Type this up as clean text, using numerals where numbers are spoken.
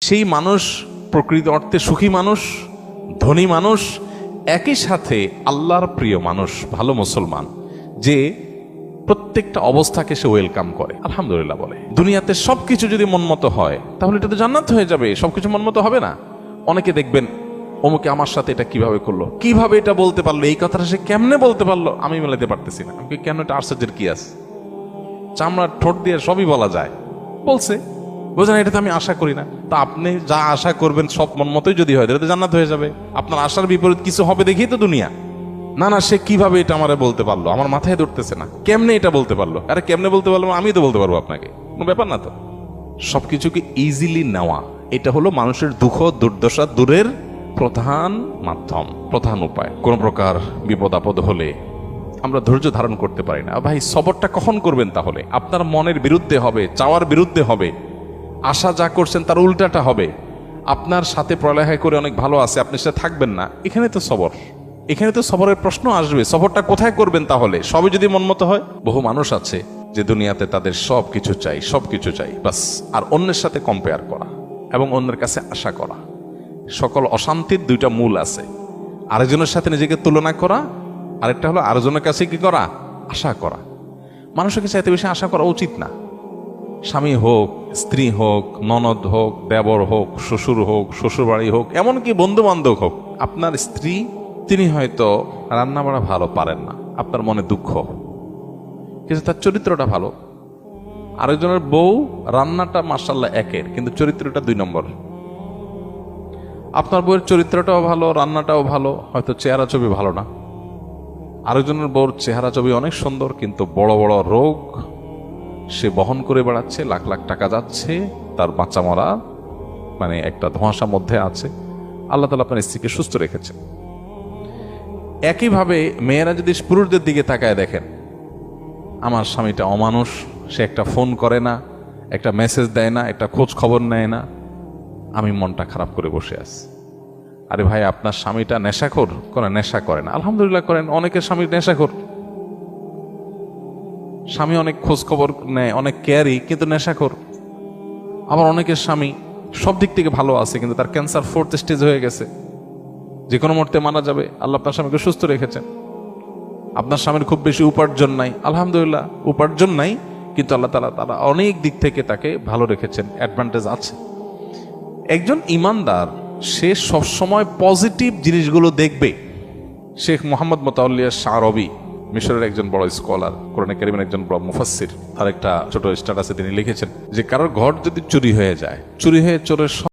সেই মানুষ প্রকৃত অর্থে সুখী মানুষ, ধনী মানুষ, একই সাথে আল্লাহর প্রিয় মানুষ, ভালো মুসলমান, যে প্রত্যেকটা অবস্থাকে সে ওয়েলকাম করে, আলহামদুলিল্লাহ বলে। দুনিয়াতে সবকিছু যদি মনমতো হয় তাহলে এটা তো জান্নাত হয়ে যাবে। সবকিছু মনমতো হবে না। অনেকে দেখবেন অমুকে আমার সাথে এটা কিভাবে করলো, কিভাবে এটা বলতে পারলো, এই কথাটা সে কেমনে বলতে পারলো, আমি মেলাতে পারতেছি না। আমি কেন, এটা আশ্চর্যের কি আছে? চামড়ার ঠোঁট দিয়ে সবই বলা যায়, বলছে, বোঝেন, এটা তো আমি আশা করি না। তা আপনি যা আশা করবেন সব মন মতোই যদি হয়, এটা তো জান্নাত হয়ে যাবে। আপনার আশার বিপরীত কিছু হবে দেখেই তো দুনিয়া। না না, সে কিভাবে এটা আমারে বলতে পারলো, আমার মাথায় ধরতেছে না, কেমনে এটা বলতে পারলো। আরে কেমনে বলতে পারলো, আমি তো বলতে পারবো আপনাকে, কোনো ব্যাপার না তো। সবকিছুকে ইজিলি নেওয়া, এটা হলো মানুষের দুঃখ দুর্দশা দূরের প্রধান মাধ্যম, প্রধান উপায়। কোন প্রকার বিপদ আপদ হলে আমরা ধৈর্য ধারণ করতে পারি না। ভাই, সবরটা কখন করবেন? তাহলে আপনার মনের বিরুদ্ধে হবে, চাওয়ার বিরুদ্ধে হবে, আশা যা করছেন তার উল্টাটা হবে। আপনার সাথে পড়ালেখা করে অনেক ভালো আছে, আপনি সেটা থাকবেন না, এখানে তো সবর, এখানে তো সবরের প্রশ্ন আসবে। সবরটা কোথায় করবেন তাহলে? সবই যদি মনমতো হয়। বহু মানুষ আছে যে দুনিয়াতে তাদের সব কিছু চাই, সব কিছু চাই, বাস, আর অন্যের সাথে কম্পেয়ার করা এবং অন্যের কাছে আশা করা। সকল অশান্তির দুইটা মূল আছে, আরেকজনের সাথে নিজেকে তুলনা করা, আরেকটা হলো আরেকজনের কাছে কি করা, আশা করা। মানুষের কাছে এত বেশি আশা করা উচিত না। স্বামী হোক, স্ত্রী হোক, ননদ হোক, দেবর হোক, শ্বশুর হোক, শ্বশুর বাড়ি হোক, এমনকি বন্ধু বান্ধব হোক, আপনার স্ত্রী, তিনি হয়তো রান্না বাড়া ভালো পারেন না, আপনার মনে দুঃখ, কিন্তু তার চরিত্রটা ভালো। আরেকজনের বউ রান্নাটা মাশাআল্লাহ একের, কিন্তু চরিত্রটা 2 নম্বর। আপনার বউয়ের চরিত্রটাও ভালো, রান্নাটাও ভালো, হয়তো চেহারা ছবি ভালো না। আরেকজনের বউর চেহারা ছবি অনেক সুন্দর, কিন্তু বড় বড় রোগ সে বহন করে বেড়াচ্ছে, লাখ লাখ টাকা যাচ্ছে, তার বাচ্চা মরা মানে একটা ধোঁয়াশার মধ্যে আছে। আল্লাহ তাআলা আপনার স্ত্রীকে সুস্থ রেখেছেন। একইভাবে মেয়েরা যদি পুরুষদের দিকে তাকায় দেখেন, আমার স্বামীটা অমানুষ, সে একটা ফোন করে না, একটা মেসেজ দেয় না, একটা খোঁজ খবর নেয় না, আমি মনটা খারাপ করে বসে আছি। আরে ভাই, আপনার স্বামীটা নেশাখোর? কোন নেশা করেন, আলহামদুলিল্লাহ করেন। অনেকের স্বামী নেশাখোর, স্বামী অনেক খোঁজ খবর নেয়, অনেক কেয়ারি, কিন্তু নেশাখোর। আবার অনেকের স্বামী সব দিক থেকে ভালো আছে, কিন্তু তার ক্যান্সার 4th স্টেজ হয়ে গেছে, যে কোনো মুহূর্তে মারা যাবে। আল্লাহ আপনার স্বামীকে সুস্থ রেখেছেন। আপনার স্বামীর খুব বেশি উপার্জন নাই, আলহামদুলিল্লাহ, উপার্জন নাই, কিন্তু আল্লাহ তাআলা অনেক দিক থেকে তাকে ভালো রেখেছেন, অ্যাডভান্টেজ আছে। একজন ইমানদার সে সবসময় পজিটিভ জিনিসগুলো দেখবে। শেখ মোহাম্মদ মোতাওয়াল্লিয়া শারবি, মিশরের একজন বড় স্কলার, কোরআনে কারীমের একজন বড় মুফাসসির, তার একটা ছোট স্ট্যাটাসে তিনি লিখেছেন যে কারোর ঘর যদি চুরি হয়ে যায়, চুরি হয়ে চোরের